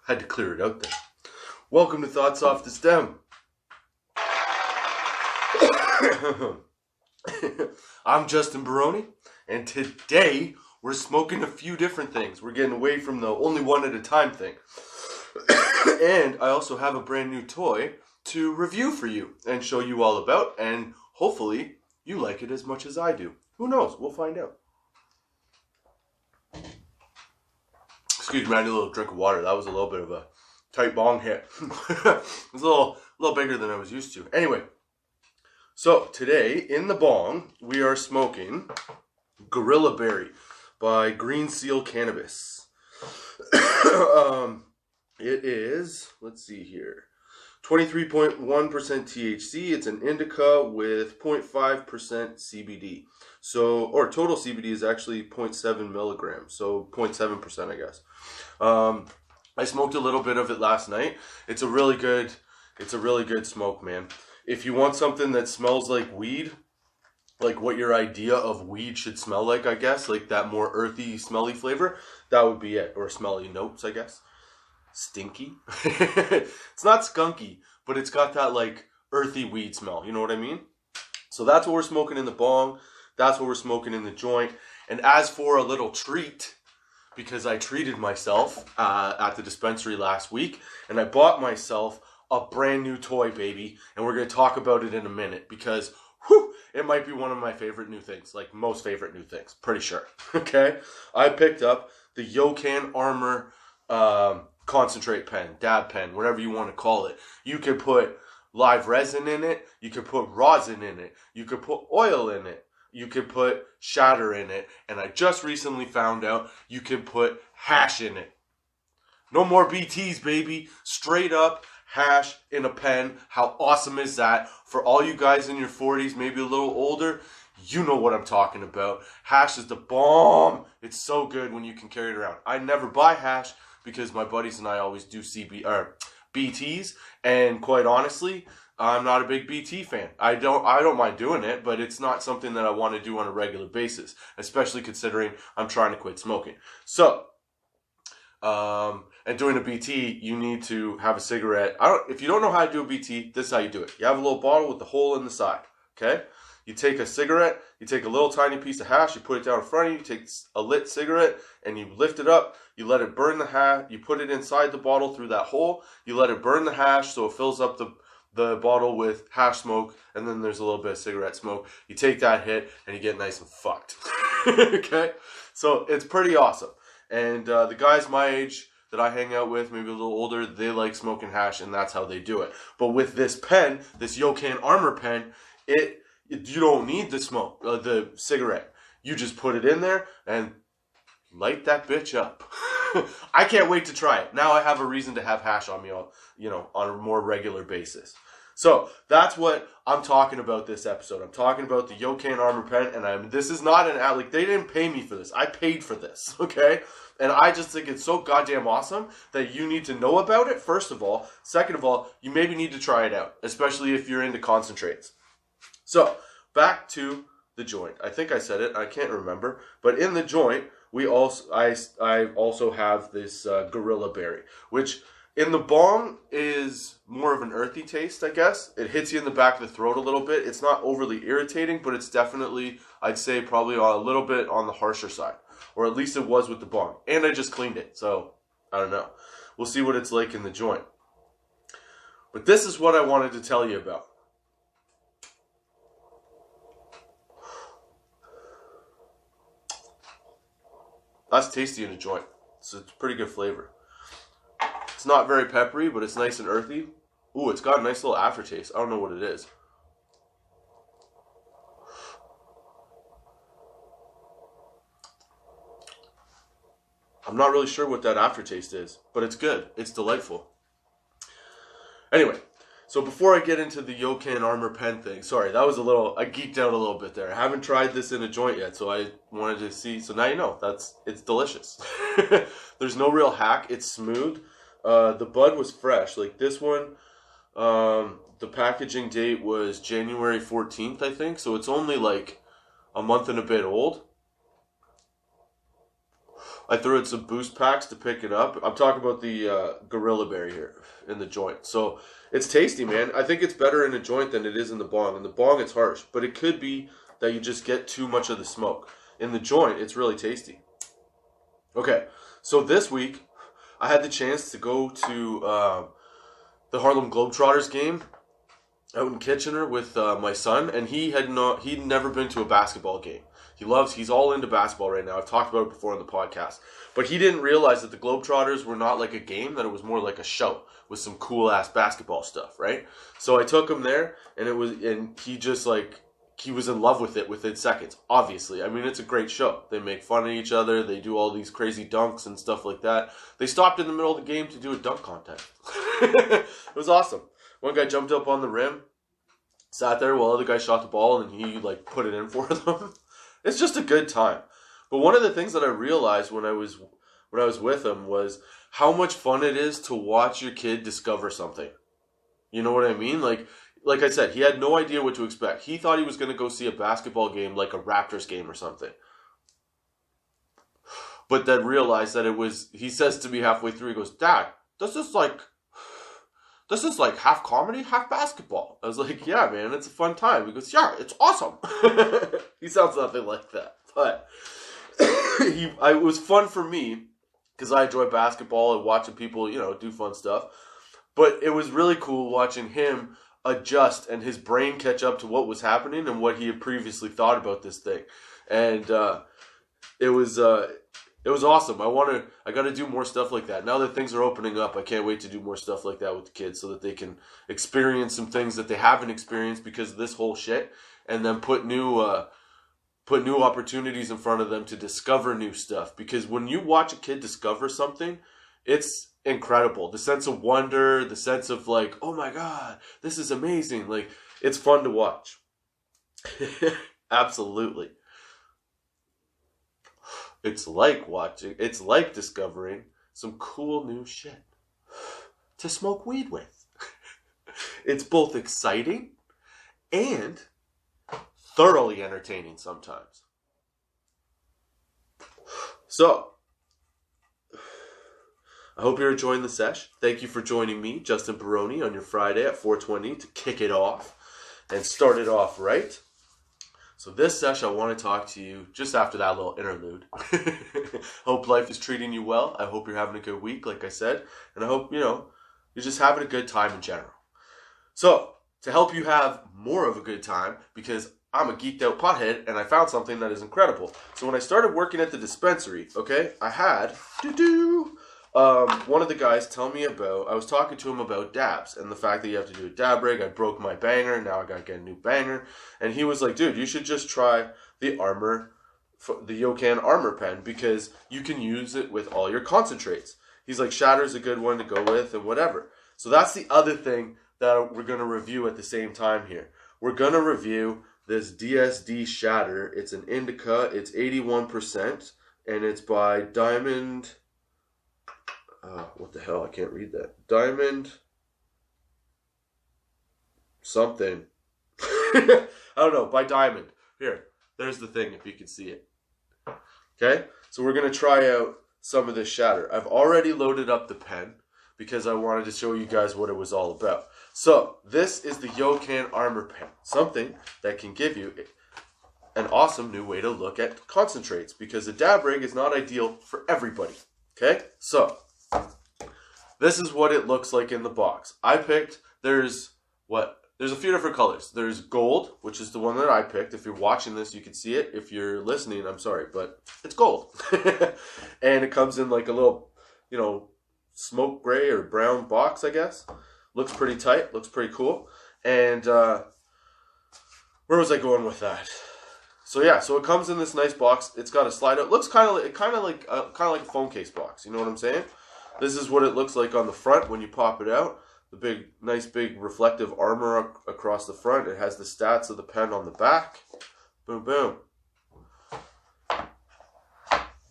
Had to clear it out there. Welcome to Thoughts Off the Stem. I'm Justin Barone, and today we're smoking a few different things. We're getting away from the only one at a time thing. And I also have a brand new toy to review for you and show you all about, and hopefully you like it as much as I do. Who knows? We'll find out. Excuse me, I need a little drink of water. That was a little bit of a tight bong hit. It was a little bigger than I was used to. Anyway, so today in the bong we are smoking Gorilla Berry by Green Seal Cannabis. It is, let's see here, 23.1% THC. It's an indica with 0.5% CBD. So, or total CBD is actually 0.7 milligrams. So 0.7%, I guess. I smoked a little bit of it last night. It's a really good smoke, man. If you want something that smells like weed, like what your idea of weed should smell like, I guess, like that more earthy, smelly flavor, that would be it. Or smelly notes, I guess. Stinky. It's not skunky, but it's got that like earthy weed smell. You know what I mean? So that's what we're smoking in the bong. That's what we're smoking in the joint. And as for a little treat, because I treated myself at the dispensary last week, and I bought myself a brand new toy, baby. And we're going to talk about it in a minute, because it might be one of my favorite new things, like most favorite new things, pretty sure. Okay? I picked up the Yokan Armor concentrate pen, dab pen, whatever you want to call it. You could put live resin in it. You could put rosin in it. You could put oil in it. You could put shatter in it. And I just recently found out you can put hash in it. No more BTs, baby. Straight up hash in a pen. How awesome is that? For all you guys in your 40s, maybe a little older, you know what I'm talking about. Hash is the bomb. It's so good when you can carry it around. I never buy hash because my buddies and I always do BTs, and quite honestly, I'm not a big BT fan. I don't mind doing it, but it's not something that I want to do on a regular basis, especially considering I'm trying to quit smoking. So, and doing a BT, you need to have a cigarette. If you don't know how to do a BT, this is how you do it. You have a little bottle with the hole in the side, okay? You take a cigarette, you take a little tiny piece of hash, you put it down in front of you, you take a lit cigarette, and you lift it up, you let it burn the hash, you put it inside the bottle through that hole, you let it burn the hash so it fills up the bottle with hash smoke, and then there's a little bit of cigarette smoke. You take that hit, and you get nice and fucked. Okay? So it's pretty awesome. And the guys my age that I hang out with, maybe a little older, they like smoking hash, and that's how they do it. But with this pen, this Yokan Armor pen, you don't need the smoke, the cigarette. You just put it in there and light that bitch up. I can't wait to try it. Now I have a reason to have hash on me, on a more regular basis. So that's what I'm talking about this episode. I'm talking about the Yokan Armor pen, and this is not an ad. Like, they didn't pay me for this. I paid for this, okay? And I just think it's so goddamn awesome that you need to know about it, first of all. Second of all, you maybe need to try it out, especially if you're into concentrates. So, back to the joint. I think I said it. I can't remember. But in the joint, I also have this Gorilla Berry, which in the bong is more of an earthy taste, I guess. It hits you in the back of the throat a little bit. It's not overly irritating, but it's definitely, I'd say, probably a little bit on the harsher side. Or at least it was with the bong. And I just cleaned it, so I don't know. We'll see what it's like in the joint. But this is what I wanted to tell you about. That's tasty in a joint. So it's a pretty good flavor. It's not very peppery, but it's nice and earthy. Ooh, it's got a nice little aftertaste. I don't know what it is. I'm not really sure what that aftertaste is, but it's good. It's delightful. Anyway, so before I get into the Yokan Armor pen thing, sorry, I geeked out a little bit there. I haven't tried this in a joint yet, so I wanted to see. So now you know, it's delicious. There's no real hack. It's smooth. The bud was fresh. Like this one, the packaging date was January 14th, I think. So it's only like a month and a bit old. I threw in some boost packs to pick it up. I'm talking about the Gorilla Berry here in the joint. So it's tasty, man. I think it's better in a joint than it is in the bong. In the bong, it's harsh, but it could be that you just get too much of the smoke. In the joint, it's really tasty. Okay, so this week, I had the chance to go to the Harlem Globetrotters game out in Kitchener with my son, and he'd never been to a basketball game. He's all into basketball right now. I've talked about it before on the podcast. But he didn't realize that the Globetrotters were not like a game, that it was more like a show with some cool ass basketball stuff, right? So I took him there, and he was in love with it within seconds, obviously. I mean, it's a great show. They make fun of each other. They do all these crazy dunks and stuff like that. They stopped in the middle of the game to do a dunk contest. It was awesome. One guy jumped up on the rim, sat there while the other guy shot the ball, and he put it in for them. It's just a good time. But one of the things that I realized when I was with him was how much fun it is to watch your kid discover something. You know what I mean? Like I said, he had no idea what to expect. He thought he was going to go see a basketball game, like a Raptors game or something. But then realized that he says to me halfway through, he goes, "Dad, this is like half comedy, half basketball." I was like, "Yeah, man, it's a fun time." He goes, "Yeah, it's awesome." He sounds nothing like that. But it was fun for me because I enjoy basketball and watching people, do fun stuff. But it was really cool watching him adjust and his brain catch up to what was happening and what he had previously thought about this thing. And it was awesome. I got to do more stuff like that. Now that things are opening up, I can't wait to do more stuff like that with the kids so that they can experience some things that they haven't experienced because of this whole shit, and then put new opportunities in front of them to discover new stuff. Because when you watch a kid discover something, it's incredible. The sense of wonder, the sense of like, oh my God, this is amazing. Like, it's fun to watch. Absolutely. It's like discovering some cool new shit to smoke weed with. It's both exciting and thoroughly entertaining sometimes. So, I hope you're enjoying the sesh. Thank you for joining me, Justin Barone, on your Friday at 4:20 to kick it off and start it off right. So this sesh, I want to talk to you just after that little interlude. Hope life is treating you well. I hope you're having a good week, like I said. And I hope, you're just having a good time in general. So, to help you have more of a good time, because I'm a geeked out pothead, and I found something that is incredible. So when I started working at the dispensary, okay, I had one of the guys tell me about, I was talking to him about dabs and the fact that you have to do a dab rig. I broke my banger, now I gotta get a new banger. And he was like, dude, you should just try the Yocan Armor pen because you can use it with all your concentrates. He's like, Shatter's a good one to go with and whatever. So that's the other thing that we're gonna review at the same time here. We're gonna review this DSD Shatter. It's an indica, it's 81%, and it's by Diamond... what the hell? I can't read that. Diamond something. I don't know. By Diamond. Here. There's the thing if you can see it. Okay? So we're going to try out some of this Shatter. I've already loaded up the pen because I wanted to show you guys what it was all about. So this is the Yocan Armor pen. Something that can give you an awesome new way to look at concentrates because a dab rig is not ideal for everybody. Okay? So... this is what it looks like in the box. There's a few different colors. There's gold, which is the one that I picked. If you're watching this, you can see it. If you're listening, I'm sorry, but it's gold. And it comes in like a little, smoke gray or brown box, I guess. Looks pretty tight. Looks pretty cool. And where was I going with that? So yeah, so it comes in this nice box. It's got a slide out. It looks kind of like a phone case box. You know what I'm saying? This is what it looks like on the front when you pop it out. The nice big reflective armor across the front. It has the stats of the pen on the back. Boom, boom.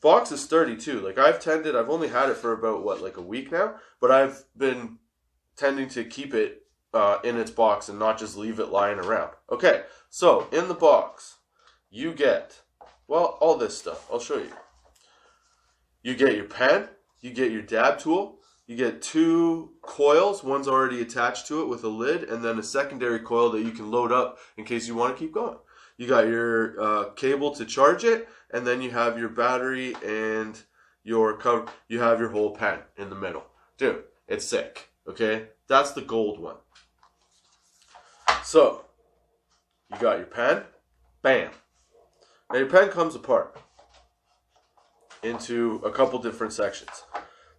Box is sturdy too. Like I've only had it for about like a week now, but I've been tending to keep it in its box and not just leave it lying around. Okay, so in the box, you get, all this stuff. I'll show you. You get your pen, you get your dab tool, you get 2 coils. One's already attached to it with a lid, and then a secondary coil that you can load up in case you want to keep going. You got your cable to charge it, and then you have your battery and your cover. You have your whole pen in the middle. Dude, it's sick. Okay, that's the gold one. So you got your pen, bam. Now your pen comes apart into a couple different sections.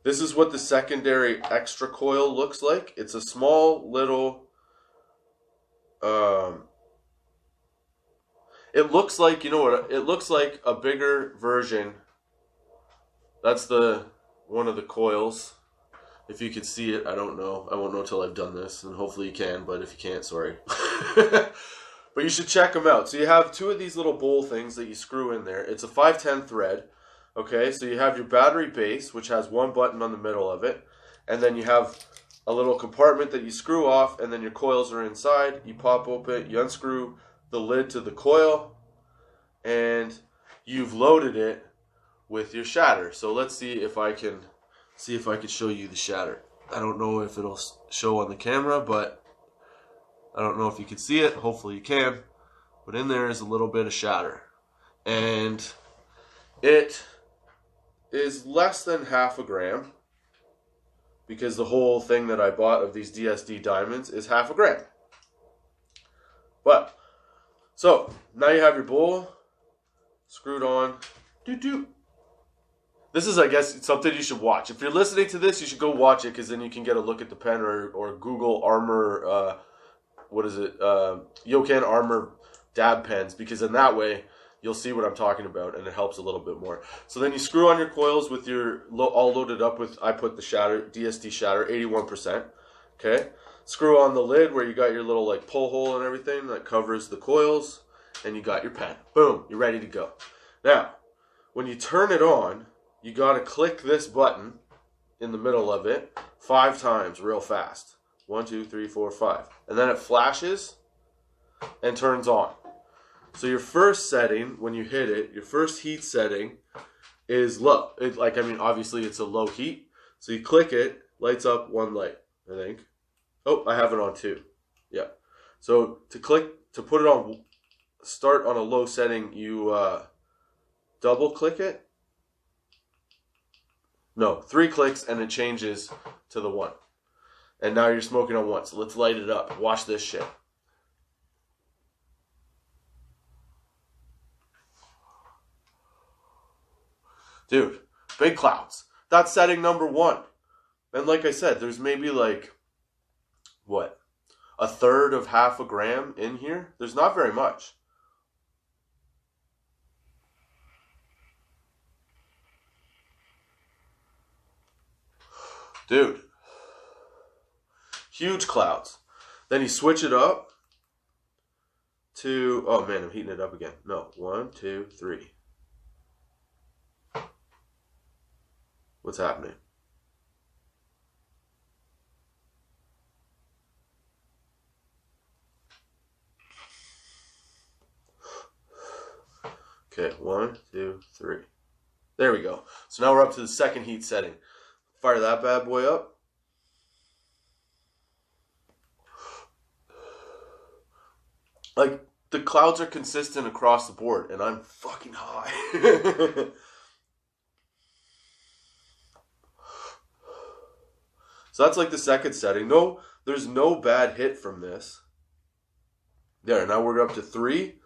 This is what the secondary extra coil looks like. It's a small little, it looks like, you know what, it looks like a bigger version. That's one of the coils. If you could see it, I don't know. I won't know till I've done this, and hopefully you can, but if you can't, sorry. But you should check them out. So you have 2 of these little bowl things that you screw in there. It's a 510 thread. Okay, so you have your battery base, which has 1 button on the middle of it. And then you have a little compartment that you screw off, and then your coils are inside. You pop open, you unscrew the lid to the coil, and you've loaded it with your shatter. So let's see if I can show you the shatter. I don't know if it'll show on the camera, but I don't know if you can see it. Hopefully you can. But in there is a little bit of shatter. And it is less than half a gram, because the whole thing that I bought of these DSD diamonds is half a gram. But, so, now you have your bowl screwed on. This is, I guess, something you should watch. If you're listening to this, you should go watch it, because then you can get a look at the pen, or Google Armor, Yokan Armor dab pens, because in that way, you'll see what I'm talking about, and it helps a little bit more. So then you screw on your coils with your, all loaded up with, I put the shatter, DSD shatter, 81%. Okay? Screw on the lid where you got your little like pull hole and everything that covers the coils, and you got your pen. Boom, you're ready to go. Now, when you turn it on, you got to click this button in the middle of it 5 times real fast. 1, 2, 3, 4, 5. And then it flashes and turns on. So your first setting, when you hit it, your first heat setting is low. Obviously it's a low heat. So you click it, lights up 1 light, I think. Oh, I have it on 2. Yeah. So to put it on, start on a low setting, you double click it. No, 3 clicks and it changes to the 1. And now you're smoking on 1. So let's light it up. Watch this shit. Dude, big clouds. That's setting number 1. And like I said, there's maybe like, what, 1/3 of half a gram in here? There's not very much. Dude. Huge clouds. Then you switch it up to, oh man, I'm heating it up again. No, 1, 2, 3. What's happening? Okay, 1, 2, 3. There we go. So now we're up to the second heat setting. Fire that bad boy up. Like, the clouds are consistent across the board, and I'm fucking high. So that's like the second setting. No, there's no bad hit from this. There, now we're up to 3.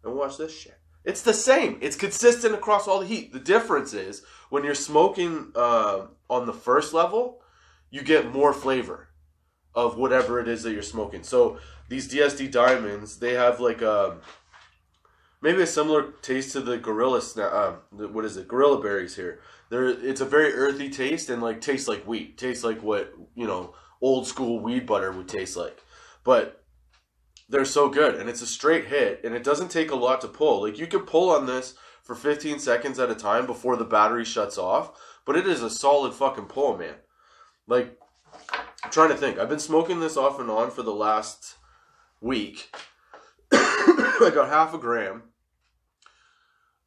And watch this shit. It's the same. It's consistent across all the heat. The difference is, when you're smoking on the first level, you get more flavor of whatever it is that you're smoking. So these DSD diamonds, they have like maybe a similar taste to the Gorilla Gorilla berries here. It's a very earthy taste, and like tastes like wheat. Tastes like what, you know, old school weed butter would taste like. But they're so good, and it's a straight hit, and it doesn't take a lot to pull. Like, you can pull on this for 15 seconds at a time before the battery shuts off, but it is a solid fucking pull, man. Like, I'm trying to think. I've been smoking this off and on for the last week. I got half a gram.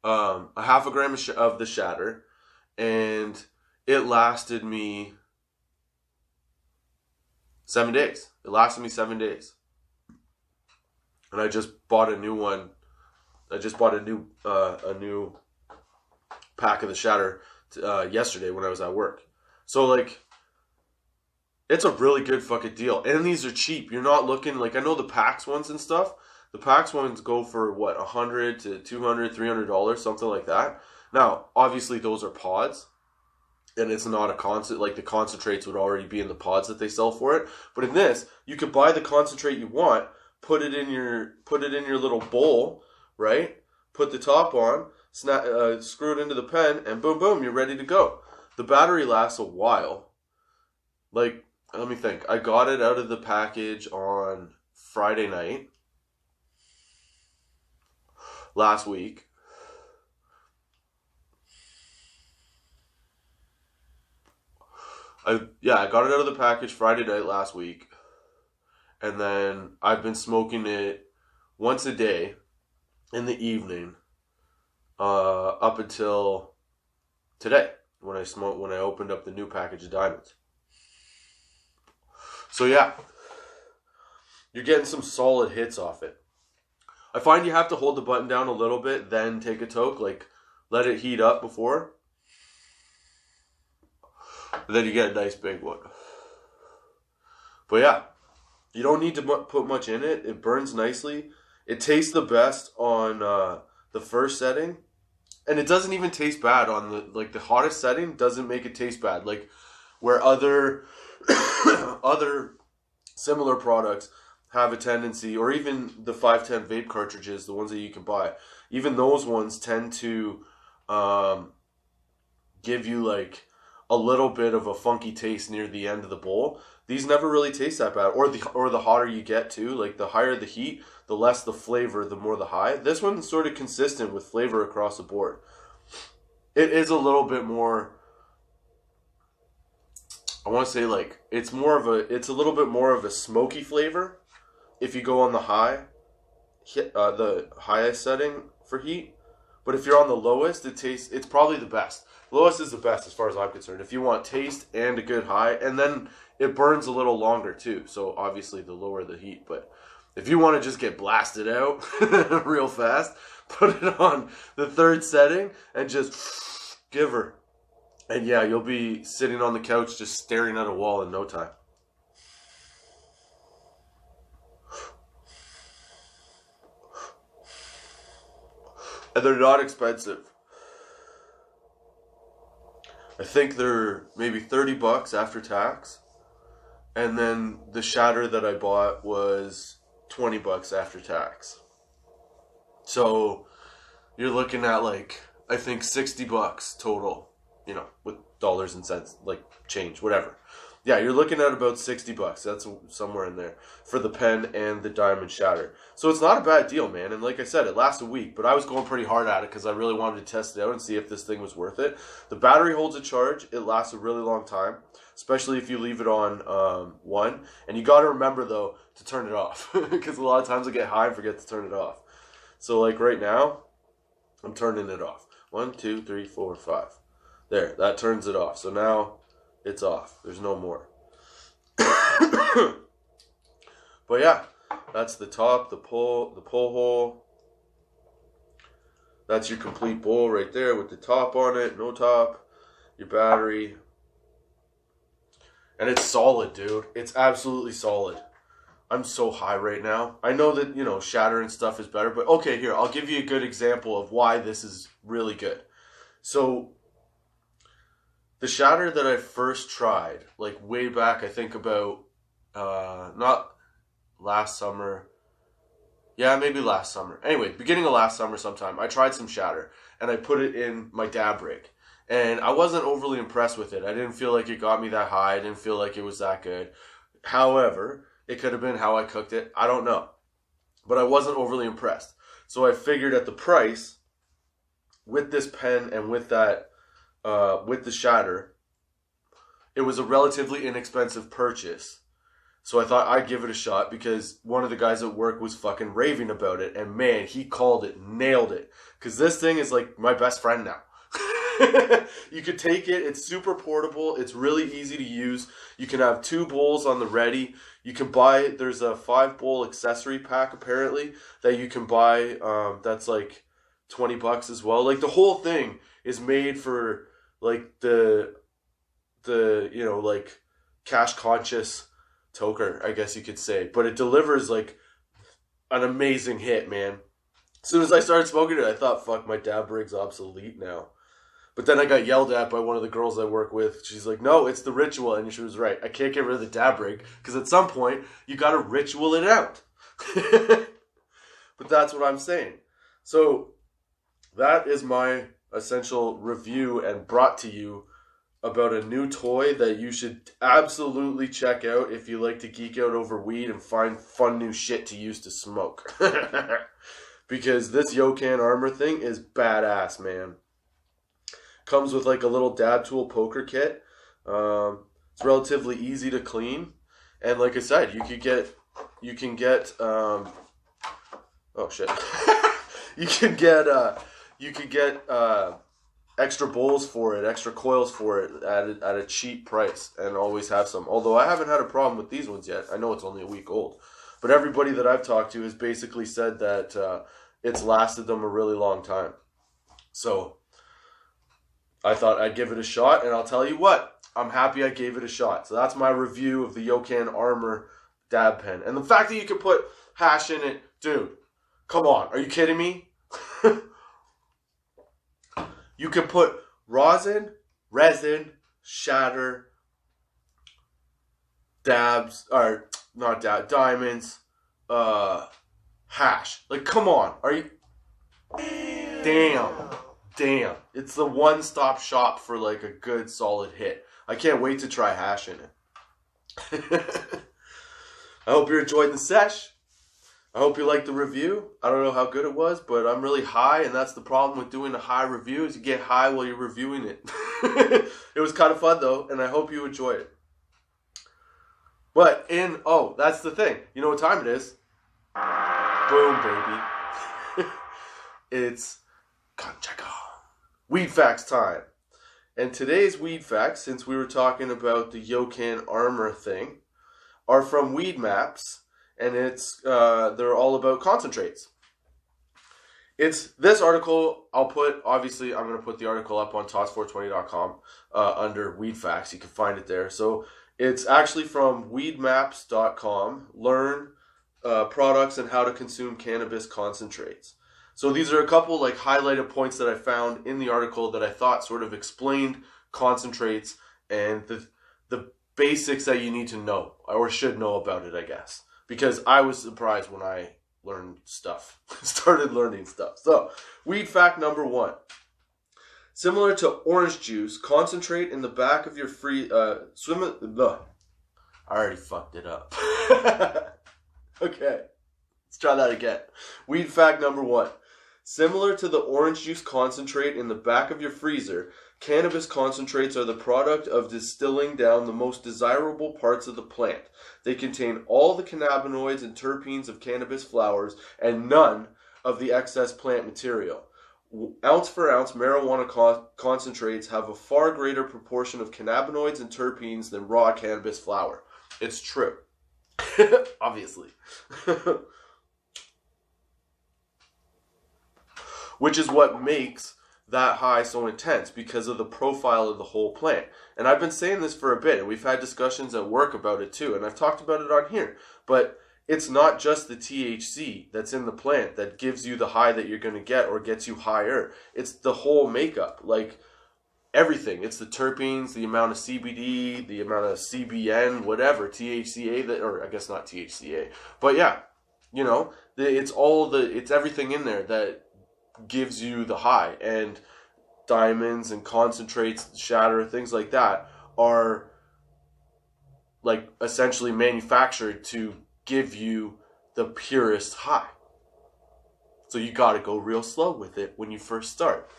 A half a gram of the shatter. and it lasted me 7 days. It lasted me 7 days. And I just bought a new one. I just bought a new pack of the shatter yesterday when I was at work. So, like, it's a really good fucking deal. And these are cheap. You're not looking, like, I know the PAX ones and stuff. The PAX ones go for, what, $100 to $200, $300, something like that. Now, obviously, those are pods. And it's not a concentrate, like the concentrates would already be in the pods that they sell for it. But in this, you could buy the concentrate you want, put it in your little bowl, right? Put the top on, screw it into the pen, and boom, boom, you're ready to go. The battery lasts a while. Like, let me think. I got it out of the package on Friday night last week. I got it out of the package Friday night last week. And then I've been smoking it once a day in the evening up until today when I opened up the new package of diamonds. So yeah, you're getting some solid hits off it. I find you have to hold the button down a little bit, then take a toke, like let it heat up before. And then you get a nice big one. But yeah, you don't need to put much in it. It burns nicely. It tastes the best on the first setting. And it doesn't even taste bad on the hottest setting. Doesn't make it taste bad. Like where other similar products have a tendency, or even the 510 vape cartridges, the ones that you can buy, even those ones tend to give you like a little bit of a funky taste near the end of the bowl. These never really taste that bad. Or the hotter you get too, like the higher the heat, the less the flavor, the more the high. This one's sort of consistent with flavor across the board. It is a little bit more, I want to say like, it's a little bit more of a smoky flavor if you go on the highest setting for heat. But if you're on the lowest, it's probably the best. Lowest is the best as far as I'm concerned. If you want taste and a good high, and then it burns a little longer too. So obviously the lower the heat. But if you want to just get blasted out real fast, put it on the third setting and just give her. And yeah, you'll be sitting on the couch just staring at a wall in no time. And they're not expensive. I think they're maybe $30 after tax. And then the shatter that I bought was $20 after tax. So you're looking at like, I think $60 total, you know, with dollars and cents, like change, whatever. Yeah, you're looking at about $60. That's somewhere in there for the pen and the diamond shatter. So it's not a bad deal, man. And like I said, it lasts a week, but I was going pretty hard at it because I really wanted to test it out and see if this thing was worth it. The battery holds a charge. It lasts a really long time, especially if you leave it on one. And you got to remember, though, to turn it off because a lot of times I get high and forget to turn it off. So like right now, I'm turning it off. 1, 2, 3, 4, 5. There, that turns it off. So now it's off. There's no more. But yeah, that's the top, the pull hole. That's your complete bowl right there with the top on it, no top, your battery. And it's solid, dude. It's absolutely solid. I'm so high right now. I know that, you know, shatter and stuff is better, but okay, here, I'll give you a good example of why this is really good. So the shatter that I first tried, like way back, I think about, not last summer. Yeah, maybe last summer. Anyway, beginning of last summer sometime, I tried some shatter and I put it in my dab rig. And I wasn't overly impressed with it. I didn't feel like it got me that high. I didn't feel like it was that good. However, it could have been how I cooked it. I don't know. But I wasn't overly impressed. So I figured at the price, with this pen and with that, with the shatter, it was a relatively inexpensive purchase. So I thought I'd give it a shot because one of the guys at work was fucking raving about it. And man, he called it, nailed it. Because this thing is like my best friend now. You could take it. It's super portable. It's really easy to use. You can have 2 bowls on the ready. You can buy, there's a 5-bowl accessory pack apparently that you can buy. That's like $20 as well. Like the whole thing is made for like the you know, like cash conscious toker, I guess you could say. But it delivers like an amazing hit, man. As soon as I started smoking it, I thought, fuck, my dab rig's obsolete now. But then I got yelled at by one of the girls I work with. She's like, no, it's the ritual. And she was right. I can't get rid of the dab rig because at some point, you got to ritual it out. But that's what I'm saying. So that is my essential review and brought to you about a new toy that you should absolutely check out if you like to geek out over weed and find fun new shit to use to smoke. Because this Yokan Armor thing is badass, man. Comes with like a little dab tool poker kit. It's relatively easy to clean. And like I said, you can get oh shit. you can get extra bowls for it, extra coils for it at a cheap price, and always have some. Although I haven't had a problem with these ones yet. I know it's only a week old. But everybody that I've talked to has basically said that it's lasted them a really long time. So I thought I'd give it a shot, and I'll tell you what, I'm happy I gave it a shot. So that's my review of the Yokan Armor dab pen. And the fact that you can put hash in it, dude, come on, are you kidding me? You can put resin, shatter, dabs, or not dab, diamonds, hash. Like, come on, are you? Damn. It's the one-stop shop for like a good solid hit. I can't wait to try hash in it. I hope you enjoyed the sesh. I hope you liked the review. I don't know how good it was, but I'm really high, and that's the problem with doing a high review is you get high while you're reviewing it. It was kind of fun though, and I hope you enjoy it. But that's the thing. You know what time it is? Boom, baby. It's Weed Facts time. And today's Weed Facts, since we were talking about the Yokan Armor thing, are from Weed Maps, and they're all about concentrates. It's this article. Obviously, I'm going to put the article up on tots420.com under Weed Facts. You can find it there. So it's actually from weedmaps.com. Learn products and how to consume cannabis concentrates. So these are a couple like highlighted points that I found in the article that I thought sort of explained concentrates and the basics that you need to know or should know about it, I guess. Because I was surprised when I started learning stuff. So, weed fact number 1. Similar to orange juice, concentrate in the back of your I already fucked it up. Okay, let's try that again. Weed fact number 1. Similar to the orange juice concentrate in the back of your freezer, cannabis concentrates are the product of distilling down the most desirable parts of the plant. They contain all the cannabinoids and terpenes of cannabis flowers and none of the excess plant material. Ounce for ounce, marijuana concentrates have a far greater proportion of cannabinoids and terpenes than raw cannabis flower. It's true. Obviously. Which is what makes that high so intense, because of the profile of the whole plant. And I've been saying this for a bit, and we've had discussions at work about it too, and I've talked about it on here. But it's not just the THC that's in the plant that gives you the high that you're going to get or gets you higher. It's the whole makeup, like everything. It's the terpenes, the amount of CBD, the amount of CBN, whatever, THCA, or I guess not THCA. But yeah, you know, it's everything in there that gives you the high. And diamonds and concentrates, shatter, things like that are like essentially manufactured to give you the purest high. So you got to go real slow with it when you first start,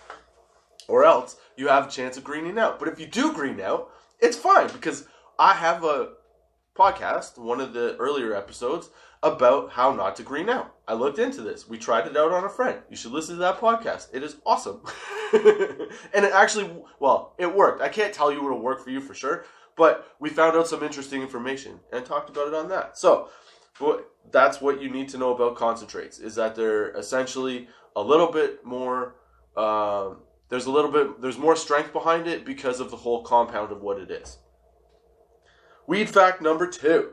or else you have a chance of greening out. But if you do green out, it's fine, because I have a podcast, one of the earlier episodes, about how not to green out. I looked into this. We tried it out on a friend. You should listen to that podcast. It is awesome. And it actually, well, it worked. I can't tell you it'll work for you for sure, but we found out some interesting information and talked about it on that. So that's what you need to know about concentrates, is that they're essentially a little bit more, there's more strength behind it because of the whole compound of what it is. Weed fact number 2.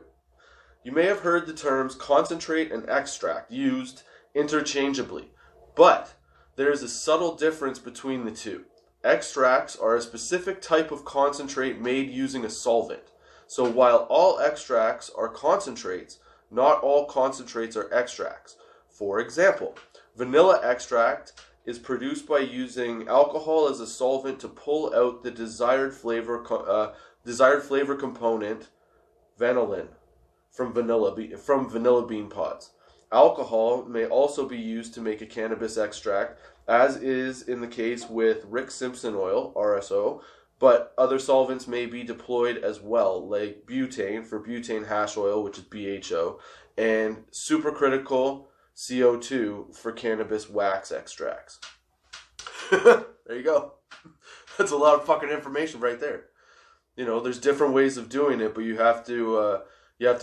You may have heard the terms concentrate and extract used interchangeably, but there is a subtle difference between the two. Extracts are a specific type of concentrate made using a solvent. So while all extracts are concentrates, not all concentrates are extracts. For example, vanilla extract is produced by using alcohol as a solvent to pull out the desired flavor component, vanillin, from vanilla bean pods. Alcohol may also be used to make a cannabis extract, as is in the case with Rick Simpson oil, RSO, but other solvents may be deployed as well, like butane for butane hash oil, which is BHO, and supercritical CO2 for cannabis wax extracts. There you go. That's a lot of fucking information right there. You know, there's different ways of doing it, but you have to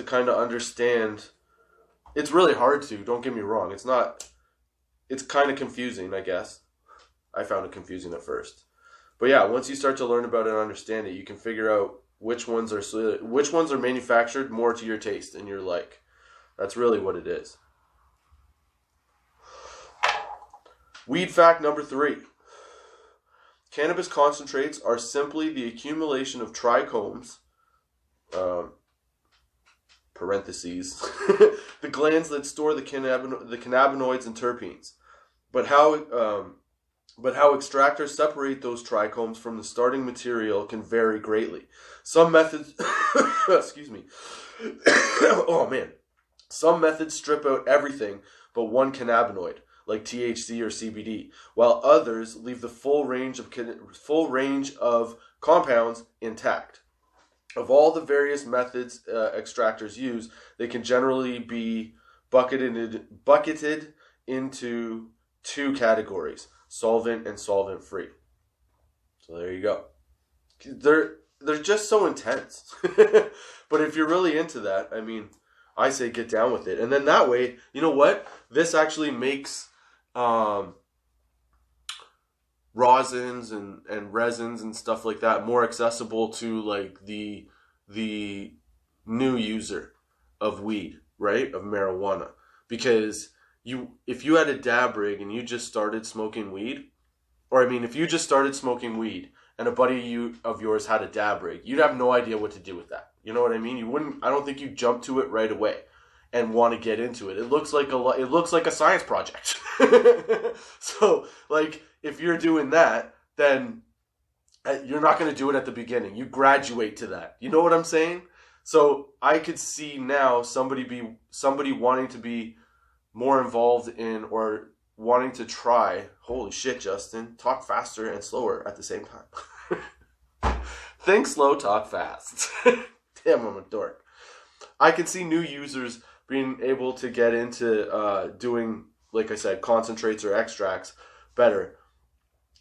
kind of understand. It's really hard to, don't get me wrong. It's kind of confusing, I guess. I found it confusing at first. But yeah, once you start to learn about it and understand it, you can figure out which ones are manufactured more to your taste and your like. That's really what it is. Weed fact number 3. Cannabis concentrates are simply the accumulation of trichomes, parentheses, the glands that store the cannabinoids and terpenes. But how extractors separate those trichomes from the starting material can vary greatly. Some methods, excuse me, oh man, some methods strip out everything but one cannabinoid, like THC or CBD, while others leave the full range of compounds intact. Of all the various methods extractors use, they can generally be bucketed into 2 categories: solvent and solvent-free. So there you go. They're just so intense. But if you're really into that, I mean, I say get down with it. And then that way, you know what? This actually makes rosins and resins and stuff like that more accessible to like the new user of weed, right? Of marijuana. Because if you had a dab rig and you just started smoking weed, if you just started smoking weed and a buddy of yours had a dab rig, you'd have no idea what to do with that. You know what I mean? I don't think you'd jump to it right away and want to get into it. It looks like a science project. So, like, if you're doing that, then you're not going to do it at the beginning. You graduate to that. You know what I'm saying? So I could see now somebody wanting to be more involved in or wanting to try. Holy shit, Justin! Talk faster and slower at the same time. Think slow, talk fast. Damn, I'm a dork. I can see new users being able to get into doing, like I said, concentrates or extracts better,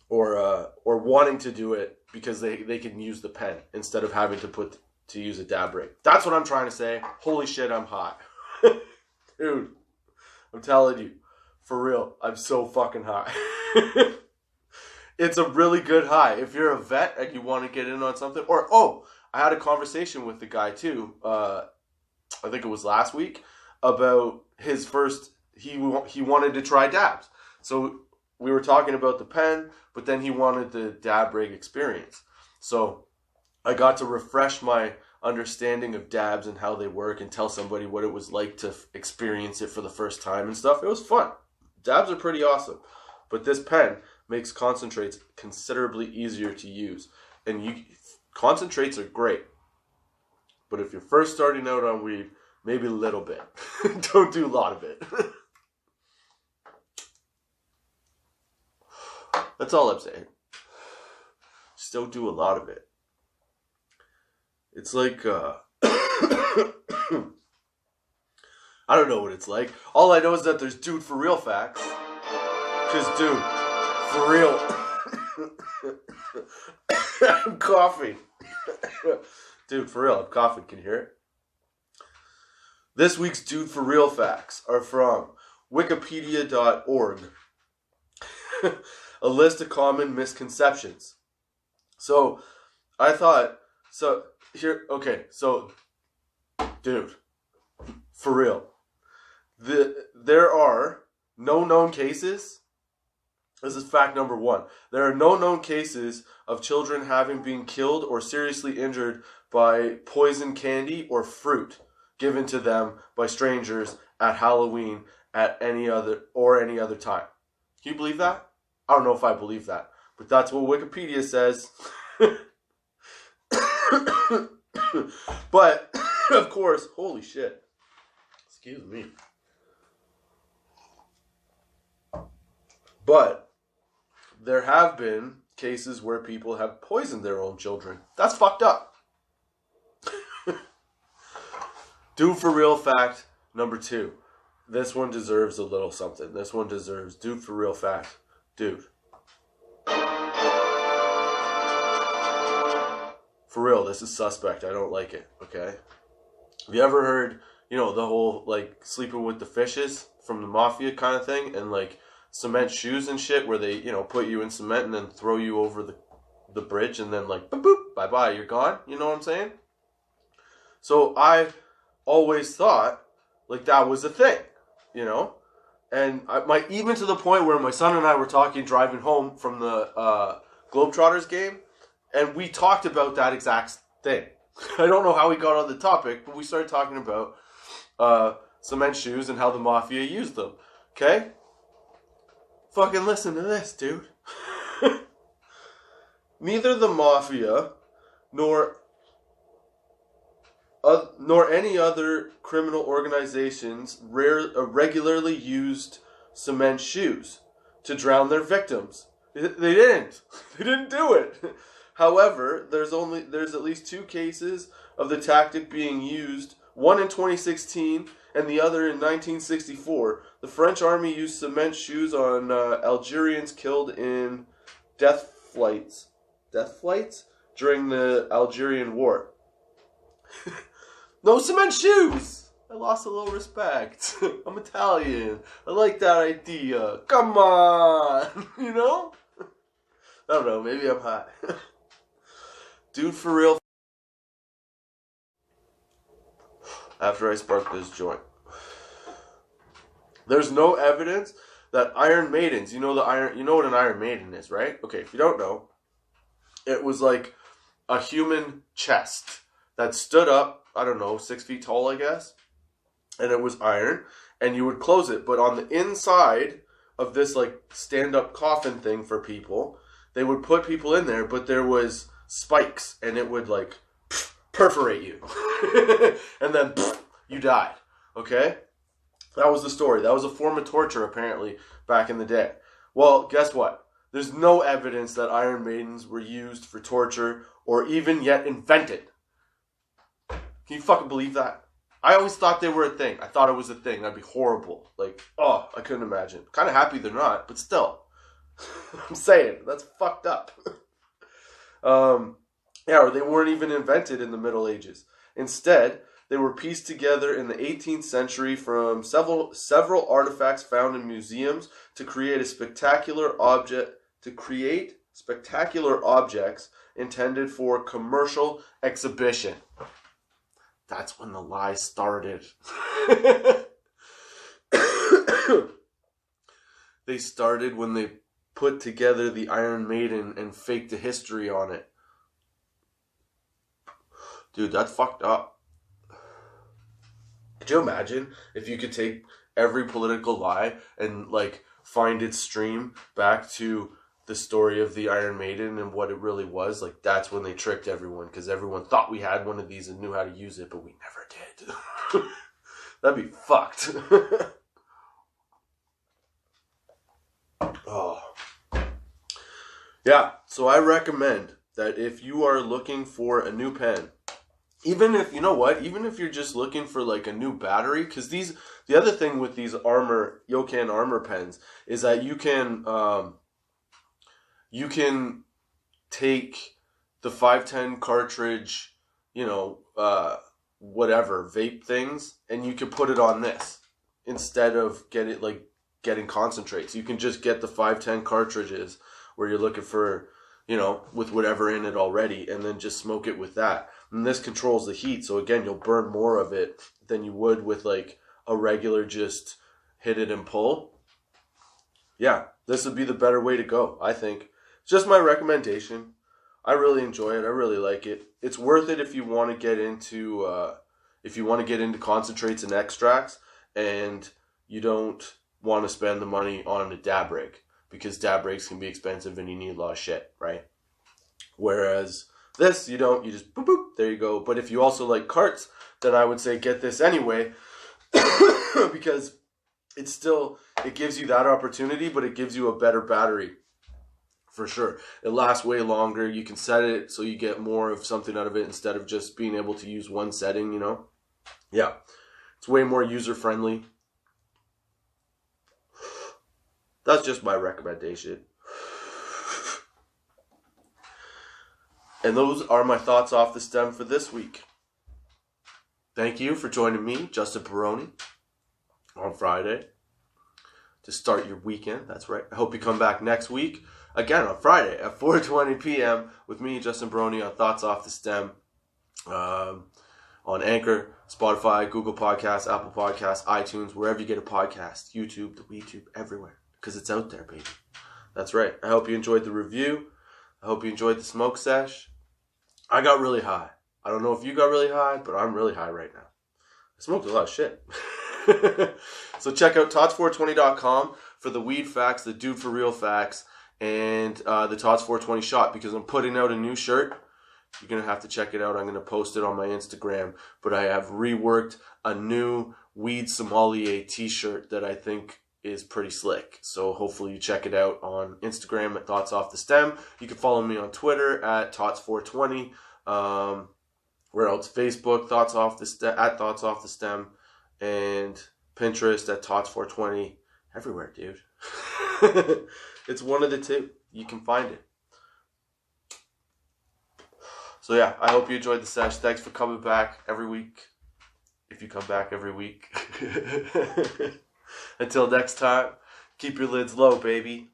or wanting to do it because they can use the pen instead of having to use a dab rig. That's what I'm trying to say. Holy shit, I'm high. Dude, I'm telling you, for real, I'm so fucking high. It's a really good high. If you're a vet and you want to get in on something, I had a conversation with the guy too, I think it was last week, about his first, he wanted to try dabs. So we were talking about the pen, but then he wanted the dab rig experience. So I got to refresh my understanding of dabs and how they work and tell somebody what it was like to experience it for the first time and stuff. It was fun. Dabs are pretty awesome. But this pen makes concentrates considerably easier to use. And concentrates are great. But if you're first starting out on weed, maybe a little bit. Don't do a lot of it. That's all I'm saying. Just don't do a lot of it. It's like, I don't know what it's like. All I know is that there's dude for real facts. Because, dude, for real. I'm coughing. Dude, for real, I'm coughing. Can you hear it? This week's dude for real facts are from wikipedia.org. A list of common misconceptions. So, I thought, dude, for real. There are no known cases. This is fact number 1. There are no known cases of children having been killed or seriously injured by poison candy or fruit given to them by strangers at Halloween at any other time. Can you believe that? I don't know if I believe that, but that's what Wikipedia says. But, of course, holy shit. Excuse me. But there have been cases where people have poisoned their own children. That's fucked up. Dude for real fact number 2. This one deserves a little something. This one deserves dude for real fact. Dude. For real, this is suspect. I don't like it, okay? Have you ever heard, the whole, sleeping with the fishes from the mafia kind of thing? And, cement shoes and shit where they, put you in cement and then throw you over the bridge and then, boop, boop, bye-bye, you're gone. You know what I'm saying? So I always thought, that was a thing, And even to the point where my son and I were talking driving home from the Globetrotters game, and we talked about that exact thing. I don't know how we got on the topic, but we started talking about cement shoes and how the mafia used them. Okay? Fucking listen to this, dude. Neither the mafia nor any other criminal organizations regularly used cement shoes to drown their victims. They didn't. They didn't do it. However, there's at least 2 cases of the tactic being used, one in 2016 and the other in 1964. The French army used cement shoes on Algerians killed in death flights during the Algerian War. No cement shoes! I lost a little respect. I'm Italian. I like that idea. Come on! I don't know, maybe I'm high. Dude for real. After I spark this joint. There's no evidence that Iron Maidens, you know what an Iron Maiden is, right? Okay, if you don't know, it was like a human chest that stood up, 6 feet tall, I guess. And it was iron, and you would close it. But on the inside of this stand-up coffin thing for people, they would put people in there, but there was spikes, and it would perforate you. And then you died. Okay? That was the story. That was a form of torture, apparently, back in the day. Well, guess what? There's no evidence that Iron Maidens were used for torture or even yet invented. Can you fucking believe that? I always thought they were a thing. I thought it was a thing. That'd be horrible. I couldn't imagine. Kind of happy they're not, but still. I'm saying, that's fucked up. Or they weren't even invented in the Middle Ages. Instead, they were pieced together in the 18th century from several artifacts found in museums to create spectacular objects intended for commercial exhibition. That's when the lie started. They started when they put together the Iron Maiden and faked a history on it. Dude, that's fucked up. Could you imagine if you could take every political lie and find its stream back to the story of the Iron Maiden and what it really was? That's when they tricked everyone, because everyone thought we had one of these and knew how to use it, but we never did. That'd be fucked. Oh. Yeah, so I recommend that if you are looking for a new pen, Even if, you know what, even if you're just looking for like a new battery, because the other thing with these Yokan armor pens is that you can take the 510 cartridge, whatever vape things, and you can put it on this instead of getting concentrates. You can just get the 510 cartridges where you're looking for, with whatever in it already, and then just smoke it with that. And this controls the heat, so again, you'll burn more of it than you would with like a regular just hit it and pull. Yeah, this would be the better way to go, I think. It's just my recommendation. I really enjoy it. I really like it. It's worth it if you want to get into concentrates and extracts, and you don't want to spend the money on a dab rig, because dab rigs can be expensive and you need a lot of shit, right? Whereas this, you don't. You just boop boop. There you go. But if you also like carts, then I would say get this anyway, because it gives you that opportunity, but it gives you a better battery. For sure. It lasts way longer. You can set it so you get more of something out of it instead of just being able to use one setting, Yeah. It's way more user-friendly. That's just my recommendation. And those are my thoughts off the stem for this week. Thank you for joining me, Justin Barone, on Friday to start your weekend. That's right. I hope you come back next week. Again, on Friday at 4:20 p.m. with me, Justin Barone, on Thoughts Off the Stem. On Anchor, Spotify, Google Podcasts, Apple Podcasts, iTunes, wherever you get a podcast. YouTube, the WeTube, everywhere. Because it's out there, baby. That's right. I hope you enjoyed the review. I hope you enjoyed the smoke sesh. I got really high. I don't know if you got really high, but I'm really high right now. I smoked a lot of shit. So check out tots420.com for the weed facts, the dude for real facts, and the Tots 420 shot, because I'm putting out a new shirt. You're going to have to check it out. I'm going to post it on my Instagram. But I have reworked a new Weed Sommelier t-shirt that I think is pretty slick. So hopefully you check it out on Instagram at Thoughts Off the Stem. You can follow me on Twitter at Tots420. Where else? Facebook, at Thoughts Off the Stem. And Pinterest at Tots420. Everywhere, dude. It's one of the two. You can find it. So yeah, I hope you enjoyed the sesh. Thanks for coming back every week. If you come back every week. Until next time, keep your lids low, baby.